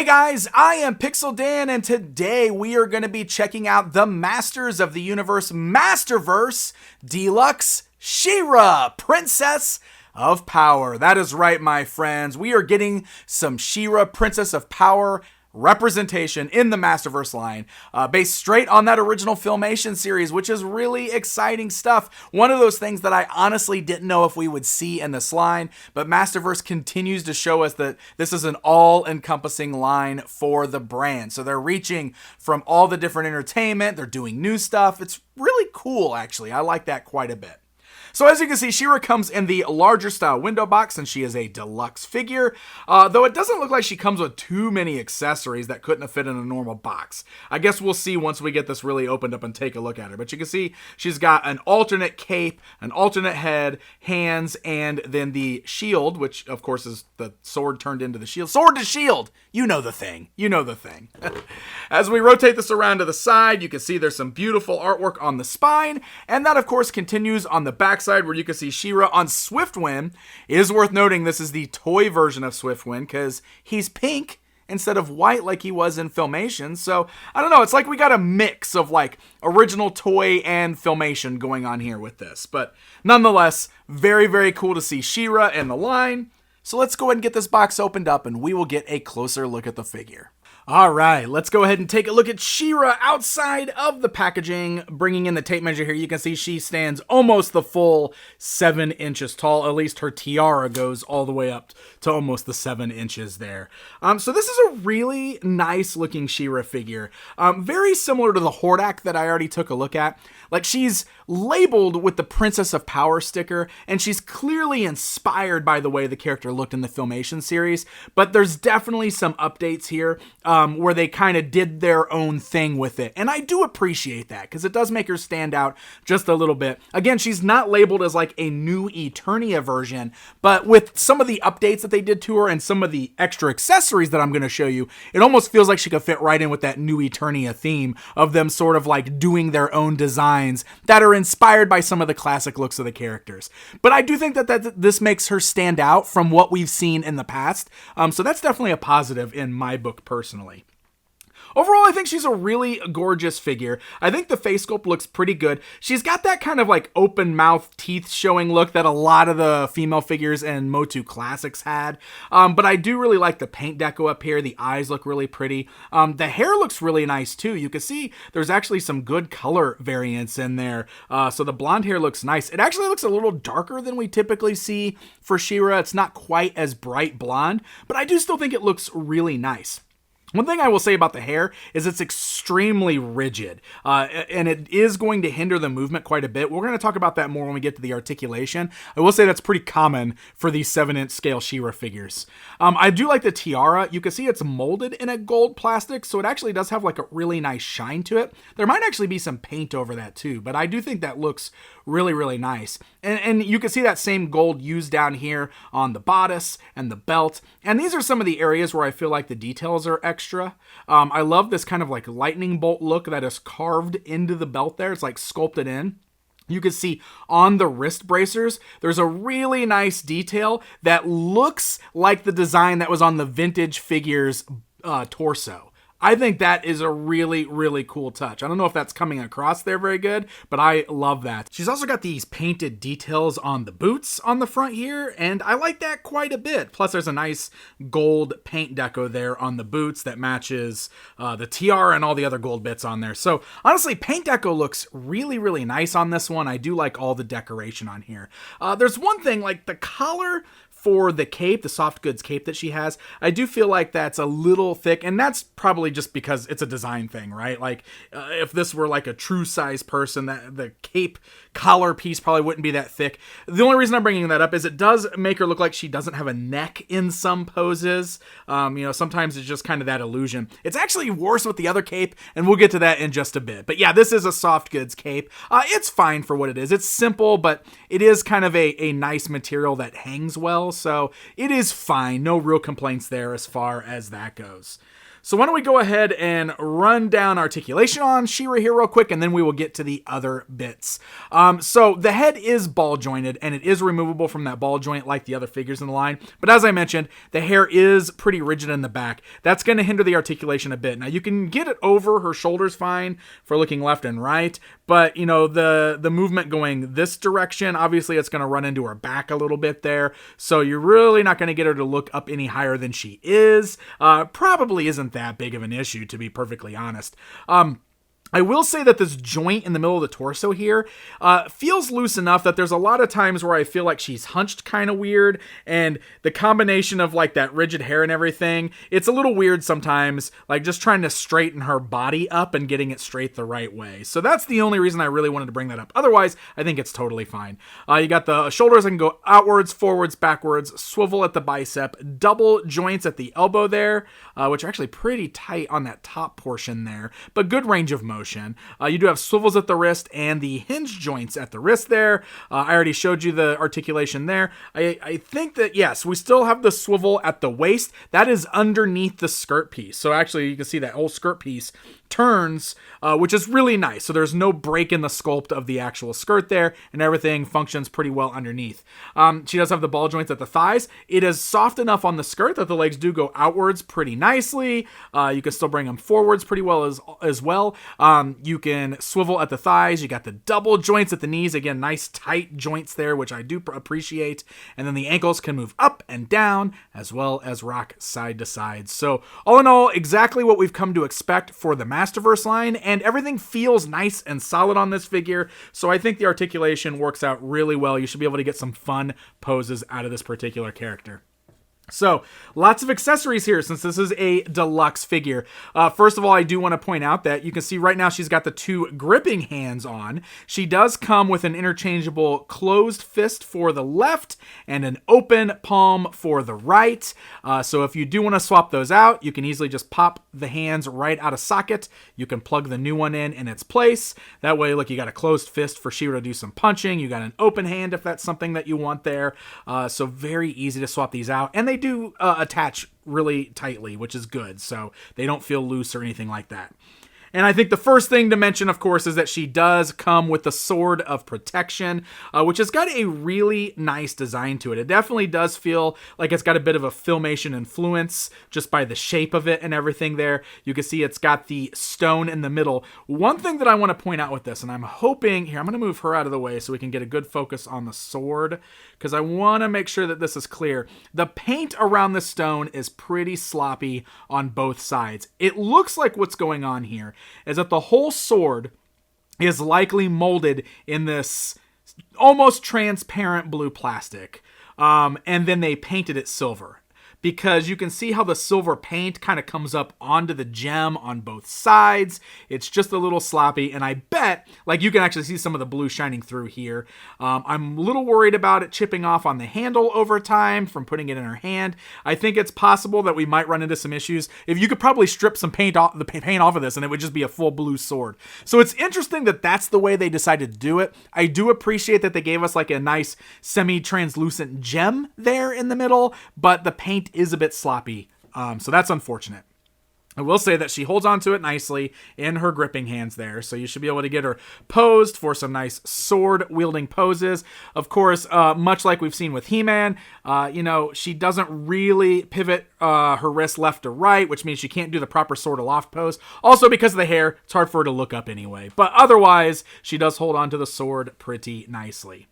Hey guys, I am Pixel Dan, and today we are going to be checking out the Masters of the Universe Masterverse Deluxe She-Ra, Princess of Power. That is right, my friends. We are getting some She-Ra, Princess of Power representation in the Masterverse line, based straight on that original Filmation series, which is really exciting stuff. One of those things that I honestly didn't know if we would see in this line, but Masterverse continues to show us that this is an all-encompassing line for the brand. So they're reaching from all the different entertainment, they're doing new stuff. It's really cool, actually. I like that quite a bit. So as you can see, She-Ra comes in the larger style window box, and she is a deluxe figure, though it doesn't look like she comes with too many accessories that couldn't have fit in a normal box. I guess we'll see once we get this really opened up and take a look at her. But you can see she's got an alternate cape, an alternate head, hands, and then the shield, which of course is the sword turned into the shield. Sword to shield! You know the thing. You know the thing. As we rotate this around to the side, you can see there's some beautiful artwork on the spine, and that of course continues on the back side where you can see She-Ra on Swiftwind. It is worth noting this is the toy version of Swiftwind because he's pink instead of white like he was in Filmation. So I don't know, it's like we got a mix of like original toy and Filmation going on here with this. But nonetheless, very, very cool to see She-Ra in the line. So let's go ahead and get this box opened up and we will get a closer look at the figure. All right, let's go ahead and take a look at She-Ra outside of the packaging. Bringing in the tape measure here, you can see she stands almost the full 7 inches tall. At least her tiara goes all the way up to almost the 7 inches there. So this is a really nice looking She-Ra figure. Very similar to the Hordak that I already took a look at. Like, she's labeled with the Princess of Power sticker, and she's clearly inspired by the way the character looked in the Filmation series, but there's definitely some updates here where they kind of did their own thing with it, and I do appreciate that, because it does make her stand out just a little bit. Again, she's not labeled as like a new Eternia version, but with some of the updates that they did to her and some of the extra accessories that I'm going to show you, it almost feels like she could fit right in with that new Eternia theme of them sort of like doing their own designs that are inspired by some of the classic looks of the characters. But I do think that this makes her stand out from what we've seen in the past. So that's definitely a positive in my book personally. Overall, I think she's a really gorgeous figure. I think the face sculpt looks pretty good. She's got that kind of like open mouth, teeth showing look that a lot of the female figures in MOTU classics had. But I do really like the paint deco up here. The eyes look really pretty. The hair looks really nice too. You can see there's actually some good color variance in there. So the blonde hair looks nice. It actually looks a little darker than we typically see for She-Ra. It's not quite as bright blonde, but I do still think it looks really nice. One thing I will say about the hair is it's extremely rigid, and it is going to hinder the movement quite a bit. We're going to talk about that more when we get to the articulation. I will say that's pretty common for these 7-inch scale She-Ra figures. I do like the tiara. You can see it's molded in a gold plastic, so it actually does have like a really nice shine to it. There might actually be some paint over that too, but I do think that looks really, really nice. And you can see that same gold used down here on the bodice and the belt. And these are some of the areas where I feel like the details are extra. I love this kind of like lightning bolt look that is carved into the belt there. It's like sculpted in. You can see on the wrist bracers, there's a really nice detail that looks like the design that was on the vintage figures torso. I think that is a really, really cool touch. I don't know if that's coming across there very good, but I love that. She's also got these painted details on the boots on the front here, and I like that quite a bit. Plus, there's a nice gold paint deco there on the boots that matches the tiara and all the other gold bits on there. So, honestly, paint deco looks really, really nice on this one. I do like all the decoration on here. There's one thing, like the collar for the cape, the soft goods cape that she has, I do feel like that's a little thick, and that's probably just because it's a design thing, right? Like, if this were like a true size person, that the cape collar piece probably wouldn't be that thick. The only reason I'm bringing that up is it does make her look like she doesn't have a neck in some poses. Sometimes it's just kind of that illusion. It's actually worse with the other cape, and we'll get to that in just a bit. But yeah, this is a soft goods cape. It's fine for what it is. It's simple, but it is kind of a nice material that hangs well. So it is fine. No real complaints there as far as that goes. So why don't we go ahead and run down articulation on She-Ra here real quick, and then we will get to the other bits. So the head is ball jointed, and it is removable from that ball joint like the other figures in the line. But as I mentioned, the hair is pretty rigid in the back. That's going to hinder the articulation a bit. Now you can get it over her shoulders fine for looking left and right, but you know, the movement going this direction, obviously it's going to run into her back a little bit there. So you're really not going to get her to look up any higher than she is. Probably isn't that big of an issue, to be perfectly honest. I will say that this joint in the middle of the torso here feels loose enough that there's a lot of times where I feel like she's hunched kind of weird, and the combination of like that rigid hair and everything, it's a little weird sometimes, like just trying to straighten her body up and getting it straight the right way. So that's the only reason I really wanted to bring that up. Otherwise, I think it's totally fine. You got the shoulders that can go outwards, forwards, backwards, swivel at the bicep, double joints at the elbow there, which are actually pretty tight on that top portion there, but good range of motion. You do have swivels at the wrist and the hinge joints at the wrist there. I already showed you the articulation there. I think that, yes, we still have the swivel at the waist. That is underneath the skirt piece. So actually, you can see that whole skirt piece turns, which is really nice. So there's no break in the sculpt of the actual skirt there, and everything functions pretty well underneath. She does have the ball joints at the thighs. It is soft enough on the skirt that the legs do go outwards pretty nicely. You can still bring them forwards pretty well as well. You can swivel at the thighs. You got the double joints at the knees. Again, nice tight joints there, which I do appreciate. And then the ankles can move up and down as well as rock side to side. So all in all, exactly what we've come to expect for the Masterverse line, and everything feels nice and solid on this figure. So I think the articulation works out really well. You should be able to get some fun poses out of this particular character. So, lots of accessories here since this is a deluxe figure. First of all, I do want to point out that you can see right now she's got the two gripping hands on. She does come with an interchangeable closed fist for the left and an open palm for the right. So if you do want to swap those out, you can easily just pop the hands right out of socket. You can plug the new one in its place. That way, look, you got a closed fist for She-Ra to do some punching. You got an open hand if that's something that you want there. So very easy to swap these out. And they do attach really tightly, which is good, so they don't feel loose or anything like that. And I think the first thing to mention, of course, is that she does come with the Sword of Protection, which has got a really nice design to it. It definitely does feel like it's got a bit of a Filmation influence just by the shape of it and everything there. You can see it's got the stone in the middle. One thing that I want to point out with this, and I'm hoping, here, I'm going to move her out of the way so we can get a good focus on the sword, because I want to make sure that this is clear. The paint around the stone is pretty sloppy on both sides. It looks like what's going on here is that the whole sword is likely molded in this almost transparent blue plastic. And then they painted it silver, because you can see how the silver paint kind of comes up onto the gem on both sides. It's just a little sloppy, and I bet, like, you can actually see some of the blue shining through here. I'm a little worried about it chipping off on the handle over time from putting it in her hand. I think it's possible that we might run into some issues. If you could probably strip some paint off of this, and it would just be a full blue sword. So it's interesting that that's the way they decided to do it. I do appreciate that they gave us like a nice semi-translucent gem there in the middle, but the paint is a bit sloppy, so that's unfortunate. I will say that she holds onto it nicely in her gripping hands there, so you should be able to get her posed for some nice sword-wielding poses. Of course, much like we've seen with He-Man, she doesn't really pivot her wrist left to right, which means she can't do the proper sword aloft pose. Also, because of the hair, it's hard for her to look up anyway. But otherwise, she does hold onto the sword pretty nicely.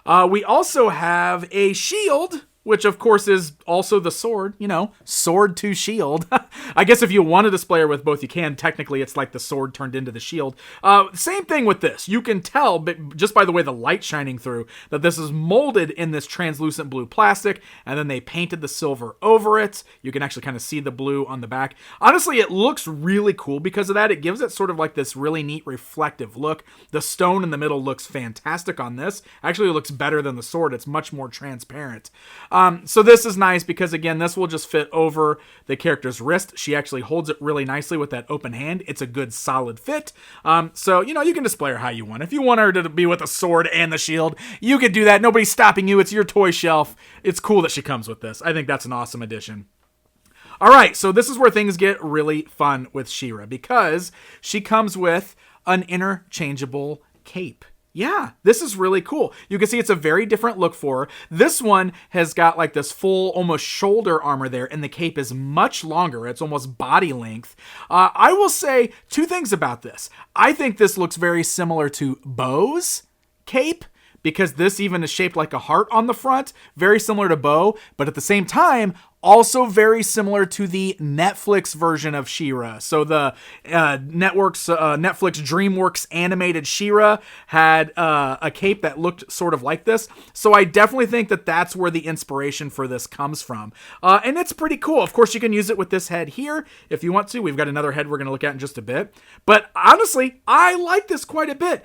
We also have a shield, which of course is also the sword, sword to shield. I guess if you want to display her with both, you can. Technically, it's like the sword turned into the shield. Same thing with this. You can tell, but just by the way the light shining through, that this is molded in this translucent blue plastic, and then they painted the silver over it. You can actually kind of see the blue on the back. Honestly, it looks really cool because of that. It gives it sort of like this really neat reflective look. The stone in the middle looks fantastic on this. Actually, it looks better than the sword. It's much more transparent. So this is nice because, again, this will just fit over the character's wrist. She actually holds it really nicely with that open hand. It's a good solid fit. So, you can display her how you want. If you want her to be with a sword and the shield, you could do that. Nobody's stopping you. It's your toy shelf. It's cool that she comes with this. I think that's an awesome addition. All right, so this is where things get really fun with She-Ra, because she comes with an interchangeable cape. Yeah, this is really cool. You can see it's a very different look for her. This one has got like this full, almost shoulder armor there, and the cape is much longer. It's almost body length. I will say two things about this. I think this looks very similar to Bo's cape, because this even is shaped like a heart on the front, very similar to Bo, but at the same time, also very similar to the Netflix version of She-Ra. So the Netflix DreamWorks animated She-Ra had a cape that looked sort of like this. So I definitely think that that's where the inspiration for this comes from. And it's pretty cool. Of course, you can use it with this head here if you want to. We've got another head we're going to look at in just a bit. But honestly, I like this quite a bit.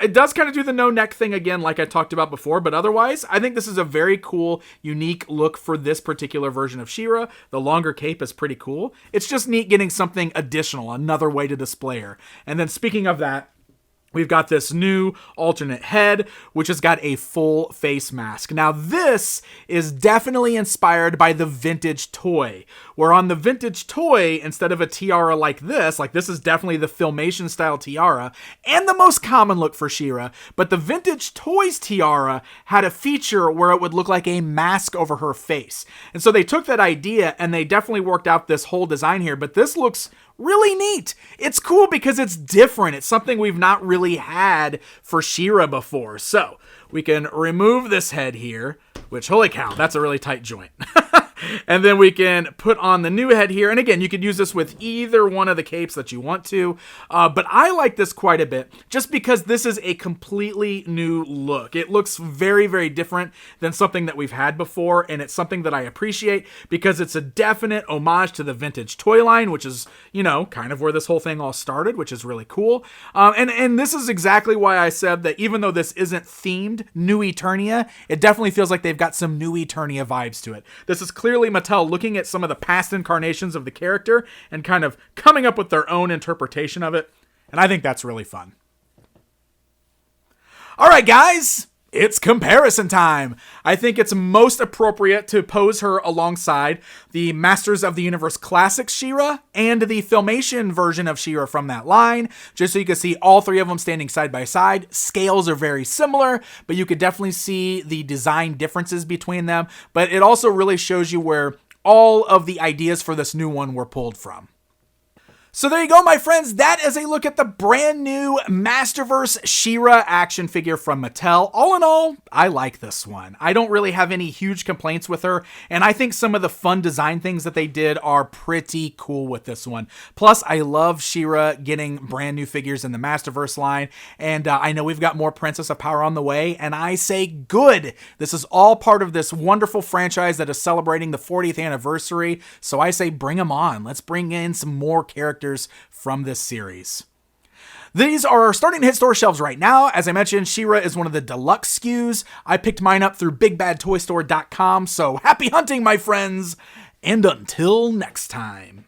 It does kind of do the no neck thing again, like I talked about before. But otherwise, I think this is a very cool, unique look for this particular version of She-Ra. The longer cape is pretty cool. It's just neat getting something additional, another way to display her. And then speaking of that, we've got this new alternate head, which has got a full face mask. Now, this is definitely inspired by the vintage toy, where on the vintage toy, instead of a tiara like this is definitely the Filmation style tiara, and the most common look for She-Ra, but the vintage toys tiara had a feature where it would look like a mask over her face. And so they took that idea and they definitely worked out this whole design here, but this looks really neat. It's cool because it's different. It's something we've not really had for She-Ra before. So we can remove this head here, which, holy cow, that's a really tight joint. And then we can put on the new head here. And again, you could use this with either one of the capes that you want to. But I like this quite a bit just because this is a completely new look. It looks very, very different than something that we've had before. And it's something that I appreciate because it's a definite homage to the vintage toy line, which is, kind of where this whole thing all started, which is really cool. And this is exactly why I said that even though this isn't themed New Eternia, it definitely feels like they've got some New Eternia vibes to it. This is clearly Mattel looking at some of the past incarnations of the character and kind of coming up with their own interpretation of it. And I think that's really fun. All right, guys. It's comparison time. I think it's most appropriate to pose her alongside the Masters of the Universe Classic She-Ra and the Filmation version of She-Ra from that line, just so you can see all three of them standing side by side. Scales are very similar, but you could definitely see the design differences between them. But it also really shows you where all of the ideas for this new one were pulled from. So there you go, my friends. That is a look at the brand new Masterverse She-Ra action figure from Mattel. All in all, I like this one. I don't really have any huge complaints with her, and I think some of the fun design things that they did are pretty cool with this one. Plus, I love She-Ra getting brand new figures in the Masterverse line, and I know we've got more Princess of Power on the way, and I say good. This is all part of this wonderful franchise that is celebrating the 40th anniversary, so I say bring them on. Let's bring in some more characters from this series. These are starting to hit store shelves right now. As I mentioned, She-Ra is one of the deluxe SKUs. I picked mine up through BigBadToyStore.com, so happy hunting, my friends, and until next time.